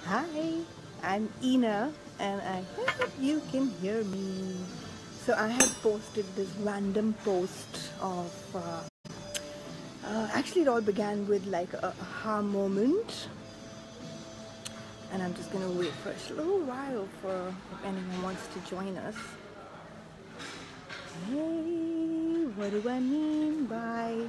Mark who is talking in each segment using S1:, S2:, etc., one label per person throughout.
S1: Hi, I'm Ina and I hope you can hear me. So I had posted this random post of actually it all began with like a aha moment, and I'm just gonna wait for a little while for if anyone wants to join us. Hey, what do I mean by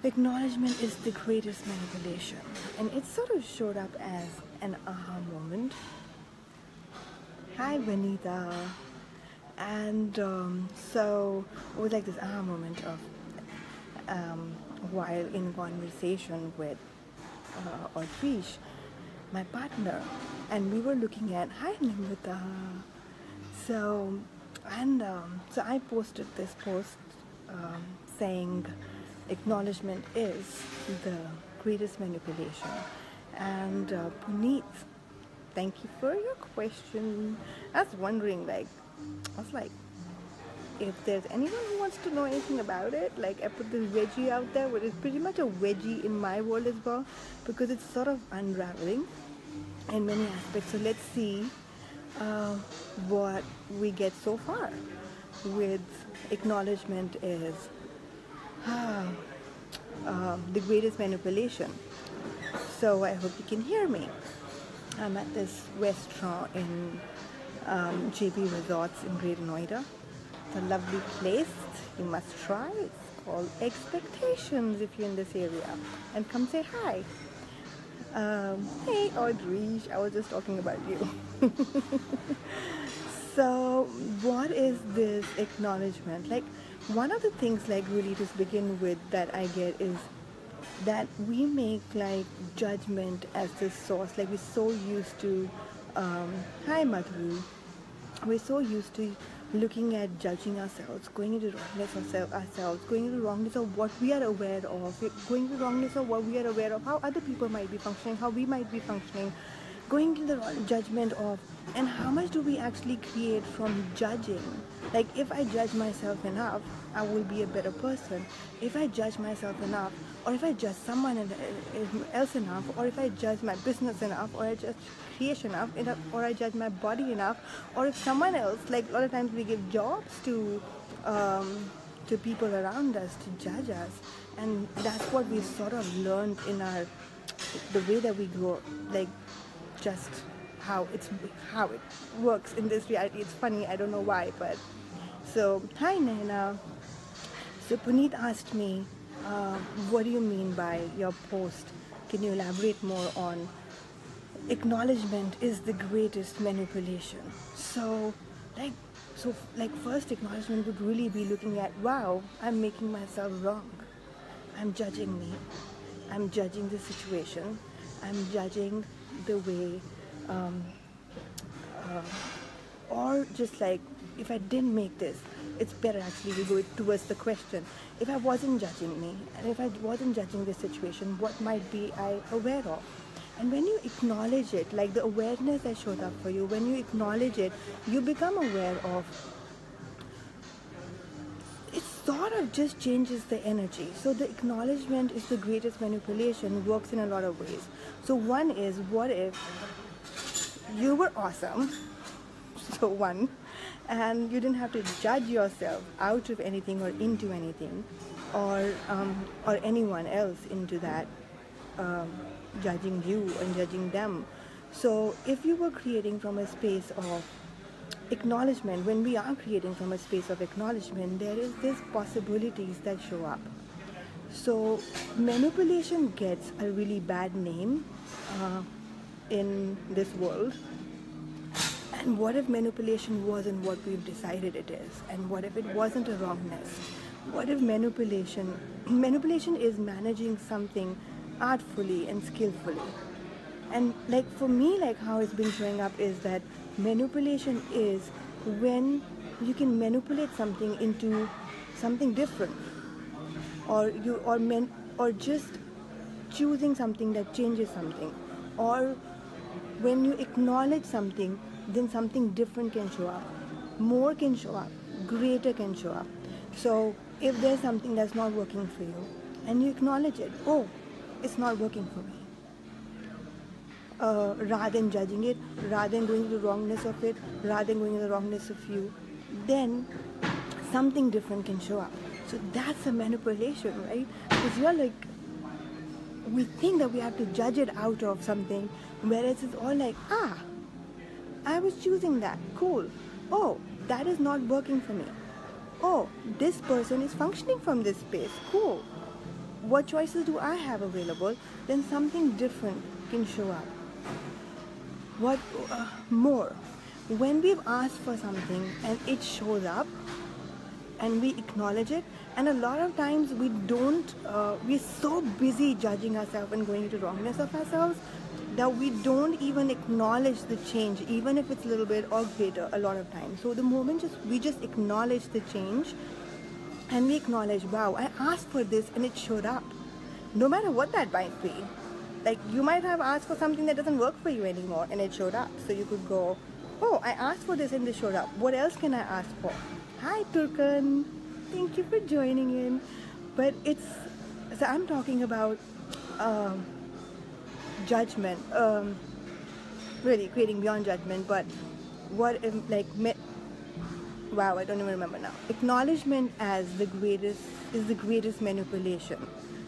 S1: acknowledgement is the greatest manipulation? And it sort of showed up as an aha moment. Hi, Vanita. And so it was like this aha moment of while in conversation with Audrish, my partner, and we were looking at hi Nimrita. So so I posted this post um, saying acknowledgement is the greatest manipulation, and Puneet, thank you for your question. I was wondering, like, I was like, if there's anyone who wants to know anything about it, like I put this veggie out there, but it's pretty much a veggie in my world as well, because it's sort of unraveling in many aspects. So let's see uh, what we get so far with acknowledgement is the greatest manipulation. So I hope you can hear me. I'm at this restaurant in JB Resorts in Greater Noida. It's a lovely place. You must try. It's called Expectations if you're in this area. And come say hi. Hey Audrey, I was just talking about you. So what is this acknowledgement? Like one of the things like really to begin with that I get is that we make like judgment as the source. Like we're so used to hi Madhu, we're so used to looking at judging ourselves, going into wrongness of ourselves, going into wrongness of what we are aware of, going into wrongness of what we are aware of, how other people might be functioning, how we might be functioning, going into the judgment of, and how much do we actually create from judging? Like if I judge myself enough, I will be a better person. If I judge myself enough, or if I judge someone else enough, or if I judge my business enough, or I judge creation enough, or I judge my body enough, or if someone else, like a lot of times we give jobs to people around us to judge us, and that's what we sort of learned in our the way that we grow, like just how it works in this reality. It's funny, I don't know why, but so hi Naina. So Puneet asked me, what do you mean by your post? Can you elaborate more on acknowledgement is the greatest manipulation? So like like first acknowledgement would really be looking at, wow, I'm making myself wrong. I'm judging me. I'm judging the situation. I'm judging the way or just like if I didn't make this, it's better actually to go towards the question. If I wasn't judging me and if I wasn't judging the situation, what might be I aware of? And when you acknowledge it, like the awareness that showed up for you, when you acknowledge it, you become aware of it. Sort of just changes the energy. So the acknowledgement is the greatest manipulation, works in a lot of ways. So one is, what if you were awesome? So one, and you didn't have to judge yourself out of anything or into anything, or anyone else into that, um, judging you and judging them. So if you were creating from a space of acknowledgement, when we are creating from a space of acknowledgement, there is this possibilities that show up. So manipulation gets a really bad name in this world. And what if manipulation wasn't what we've decided it is? And what if it wasn't a wrongness? What if manipulation is managing something artfully and skillfully? And like for me, like how it's been showing up is that manipulation is when you can manipulate something into something different, or just choosing something that changes something, or when you acknowledge something, then something different can show up, more can show up, greater can show up. So if there's something that's not working for you and you acknowledge it, oh, it's not working for me, rather than judging it, rather than going to the wrongness of it, rather than going to the wrongness of you, then something different can show up. So that's a manipulation, right? Because you're like, we think that we have to judge it out of something, whereas it's all like, I was choosing that, cool. Oh, that is not working for me. Oh, this person is functioning from this space, cool. What choices do I have available? Then something different can show up. What more? When we've asked for something and it shows up and we acknowledge it, and a lot of times we don't, we're so busy judging ourselves and going into wrongness of ourselves that we don't even acknowledge the change, even if it's a little bit or greater a lot of times. So the moment we just acknowledge the change, and we acknowledge, wow, I asked for this and it showed up. No matter what that might be. Like, you might have asked for something that doesn't work for you anymore and it showed up. So you could go, oh, I asked for this and this showed up. What else can I ask for? Hi, Turkan. Thank you for joining in. But so I'm talking about judgment, really creating beyond judgment. But what if, wow, I don't even remember now. Acknowledgement is the greatest manipulation.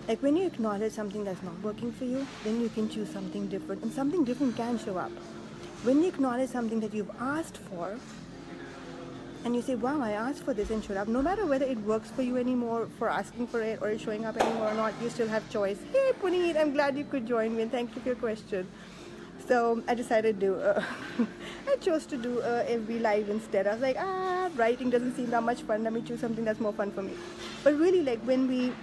S1: Like, when you acknowledge something that's not working for you, then you can choose something different, and something different can show up. When you acknowledge something that you've asked for, and you say, wow, I asked for this and showed up, no matter whether it works for you anymore for asking for it or it's showing up anymore or not, you still have choice. Hey, Puneet, I'm glad you could join me, and thank you for your question. So I decided to I chose to do FB Live instead. I was like, writing doesn't seem that much fun. Let me choose something that's more fun for me. But really, like, when we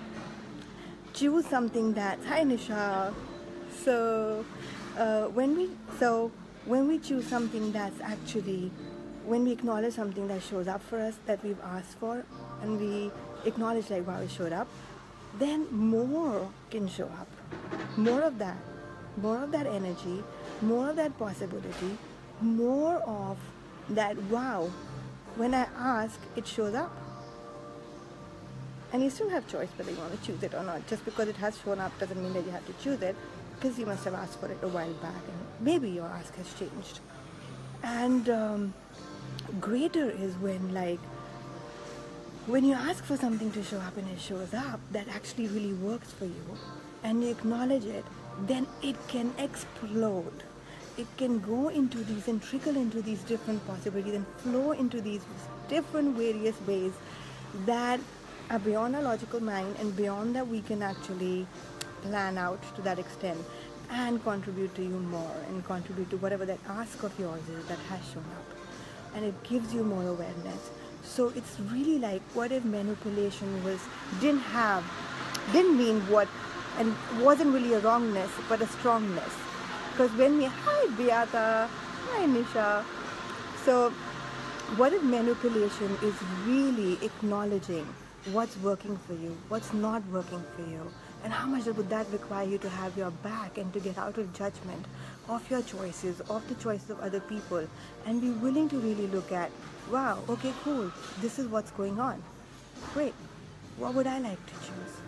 S1: choose something that's, hi Nisha. So when we choose something that's actually, when we acknowledge something that shows up for us that we've asked for, and we acknowledge, like, wow, it showed up, then more can show up. More of that energy, more of that possibility, more of that, wow, when I ask, it shows up. And you still have choice whether you want to choose it or not. Just because it has shown up doesn't mean that you have to choose it, because you must have asked for it a while back and maybe your ask has changed. And greater is when you ask for something to show up and it shows up that actually really works for you, and you acknowledge it, then it can explode. It can go into these and trickle into these different possibilities and flow into these different various ways that are beyond our logical mind and beyond that we can actually plan out to that extent, and contribute to you more and contribute to whatever that ask of yours is that has shown up. And it gives you more awareness. So it's really like, what if manipulation didn't mean what, and wasn't really a wrongness but a strongness. Because when hi Beata, hi Nisha. So what if manipulation is really acknowledging what's working for you, what's not working for you, and how much would that require you to have your back and to get out of judgment of your choices, of the choices of other people, and be willing to really look at, wow, okay, cool, this is what's going on. Great, what would I like to choose?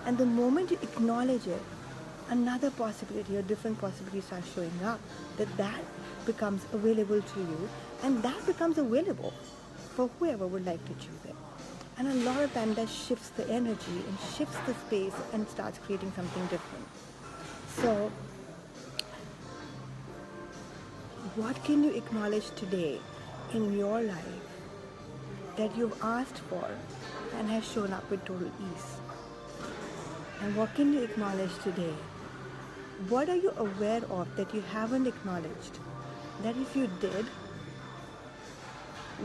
S1: And the moment you acknowledge it, another possibility or different possibility starts showing up, that becomes available to you, and that becomes available for whoever would like to choose it. And a lot of time that shifts the energy and shifts the space and starts creating something different. So what can you acknowledge today in your life that you've asked for and has shown up with total ease? And what can you acknowledge today? What are you aware of that you haven't acknowledged, that if you did,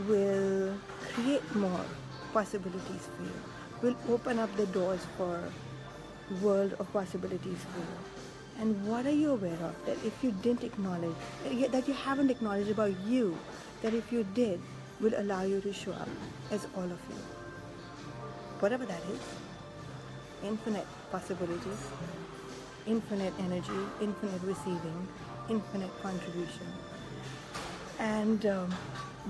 S1: will create more possibilities for you, will open up the doors for a world of possibilities for you? And what are you aware of that if you didn't acknowledge, that you haven't acknowledged about you, that if you did, will allow you to show up as all of you? Whatever that is. Infinite possibilities, infinite energy, infinite receiving, infinite contribution. And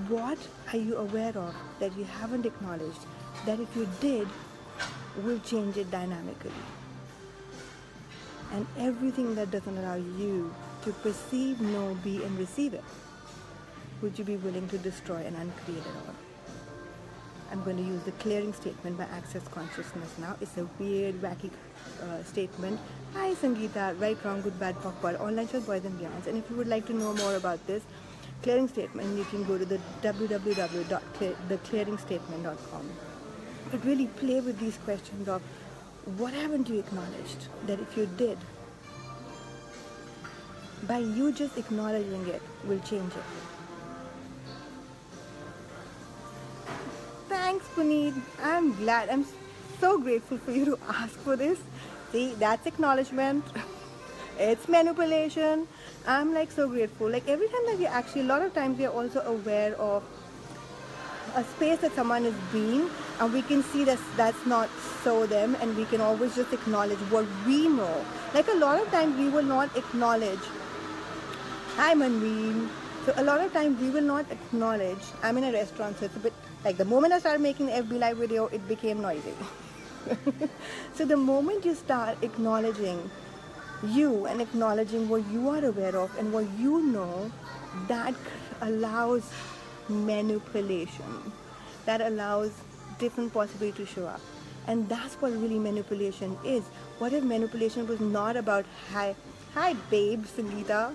S1: what are you aware of that you haven't acknowledged, that if you did, will change it dynamically? And everything that doesn't allow you to perceive, know, be, and receive it, would you be willing to destroy and uncreate it all? I'm going to use the clearing statement by Access Consciousness now. It's a weird, wacky statement. Hi Sangeeta, right, wrong, good, bad, POC, online shows, boys and beyonds. And if you would like to know more about this clearing statement, you can go to the www.theclearingstatement.com. But really play with these questions of what haven't you acknowledged that if you did, by you just acknowledging it, will change it. Thanks, Puneet. I'm glad. I'm so grateful for you to ask for this. See, that's acknowledgement. It's manipulation. I'm like so grateful. Like every time that we actually, a lot of times we are also aware of a space that someone is being, and we can see that that's not so them, and we can always just acknowledge what we know. Like a lot of times we will not acknowledge, hi Manveen. So a lot of times we will not acknowledge, I'm in a restaurant, so it's a bit like the moment I started making the FB Live video, it became noisy. So the moment you start acknowledging you and acknowledging what you are aware of and what you know, that allows manipulation. That allows different possibilities to show up. And that's what really manipulation is. What if manipulation was not about, hi babe, Sangeeta.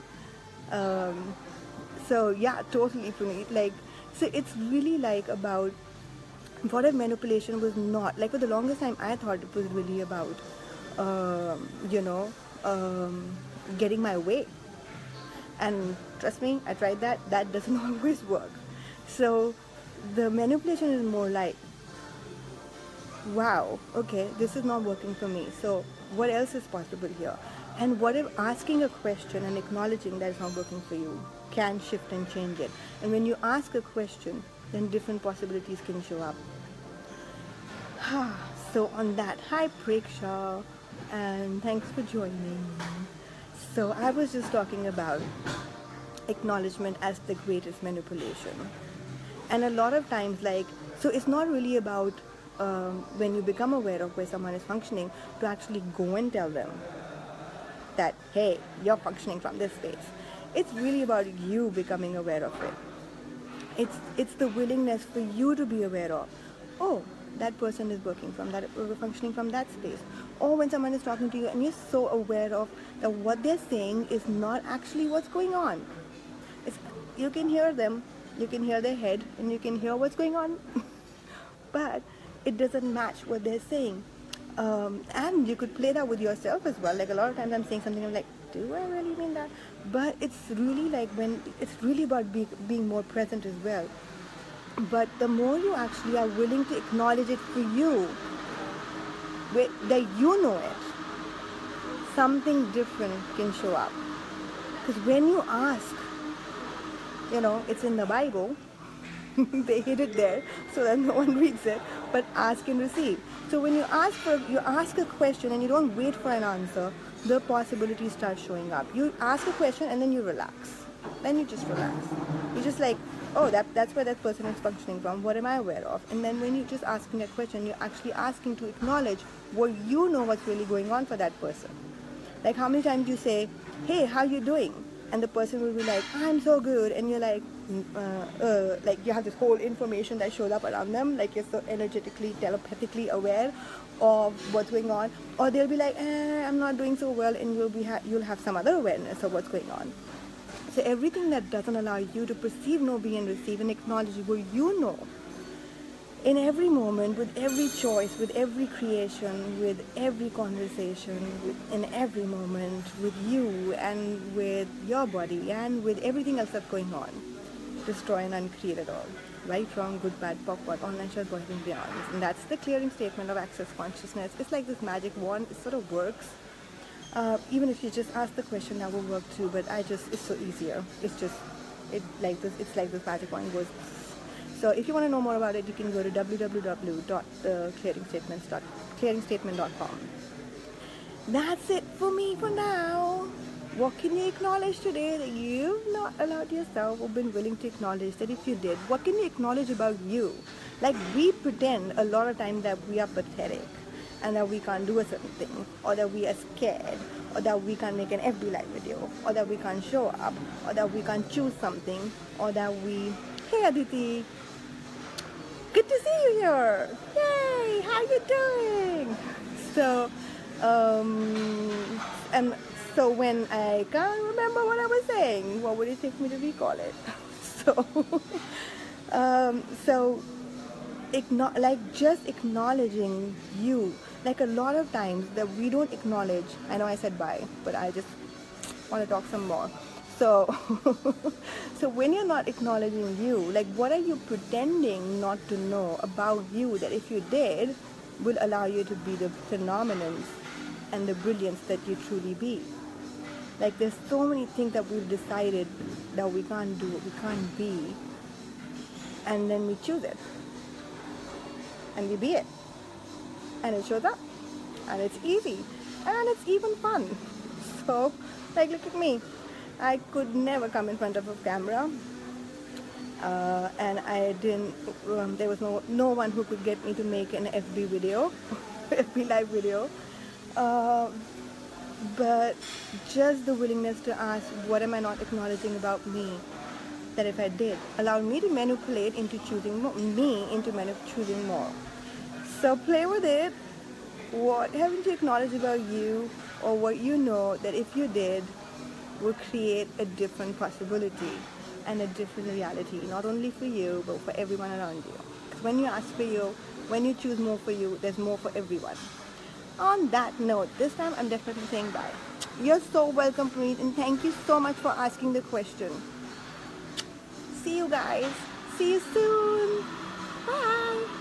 S1: So yeah, totally Puneet. Like, so it's really like about, what if manipulation was not, like for the longest time I thought it was really about, getting my way. And trust me, I tried that. That doesn't always work. So the manipulation is more like, wow, okay, this is not working for me. So what else is possible here? And what if asking a question and acknowledging that it's not working for you can shift and change it? And when you ask a question, then different possibilities can show up. So on that, hi Preksha, and thanks for joining. So I was just talking about acknowledgement as the greatest manipulation. And a lot of times, like, so it's not really about when you become aware of where someone is functioning, to actually go and tell them that, hey, you're functioning from this space. It's really about you becoming aware of it. It's the willingness for you to be aware of, oh, that person is working from that, functioning from that space. Or when someone is talking to you and you're so aware of that what they're saying is not actually what's going on. You can hear them, you can hear their head, and you can hear what's going on, but it doesn't match what they're saying. And you could play that with yourself as well. Like a lot of times I'm saying something, I'm like, do I really mean that? But it's really like it's really about being more present as well. But the more you actually are willing to acknowledge it for you, that you know it, something different can show up. Because when you ask, it's in the Bible, they hid it there so that no one reads it, but ask and receive. So when you ask a question and you don't wait for an answer, the possibilities start showing up. You ask a question and then you relax. Then you just relax. You're just like, oh, that's where that person is functioning from. What am I aware of? And then when you're just asking a question, you're actually asking to acknowledge what you know what's really going on for that person. Like how many times you say, hey, how you doing? And the person will be like, I'm so good. And you're like you have this whole information that shows up around them, like you're so energetically, telepathically aware of what's going on. Or they'll be like, I'm not doing so well, and you'll have some other awareness of what's going on. So everything that doesn't allow you to perceive, know, be, and receive and acknowledge what you know, in every moment, with every choice, with every creation, with every conversation, in every moment, with you and with your body and with everything else that's going on, destroy and uncreate it all. Right, wrong, good, bad, POC, POD, online shows, boys and beyonds. And that's the clearing statement of Access Consciousness. It's like this magic wand. It sort of works. Even if you just ask the question, that will work too. But it's so easier. It's like this magic wand goes. So if you want to know more about it, you can go to www.theclearingstatement.com. That's it for me for now. What can you acknowledge today that you've not allowed yourself or been willing to acknowledge that if you did? What can you acknowledge about you? Like we pretend a lot of times that we are pathetic and that we can't do a certain thing, or that we are scared, or that we can't make an FB live video, or that we can't show up, or that we can't choose something, or that we, hey Aditi, good to see you here, yay, how you doing? So and so when I can't remember what I was saying, what would it take me to recall it? So like just acknowledging you, like a lot of times that we don't acknowledge. I know I said bye, but I just want to talk some more. So so when you're not acknowledging you, like what are you pretending not to know about you that if you did will allow you to be the phenomenon and the brilliance that you truly be? Like there's so many things that we've decided that we can't do, we can't be, and then we choose it and we be it, and it shows up, and it's easy, and it's even fun. So like look at me, I could never come in front of a camera, and I didn't there was no one who could get me to make an FB video FB live video, but just the willingness to ask what am I not acknowledging about me, that if I did, allowed me to manipulate into choosing choosing more. So play with it. What haven't you acknowledged about you, or what you know that if you did will create a different possibility and a different reality, not only for you but for everyone around you. Because when you ask for you, when you choose more for you, there's more for everyone. On that note, this time I'm definitely saying bye. You're so welcome, Preet, and thank you so much for asking the question. See you guys. See you soon. Bye.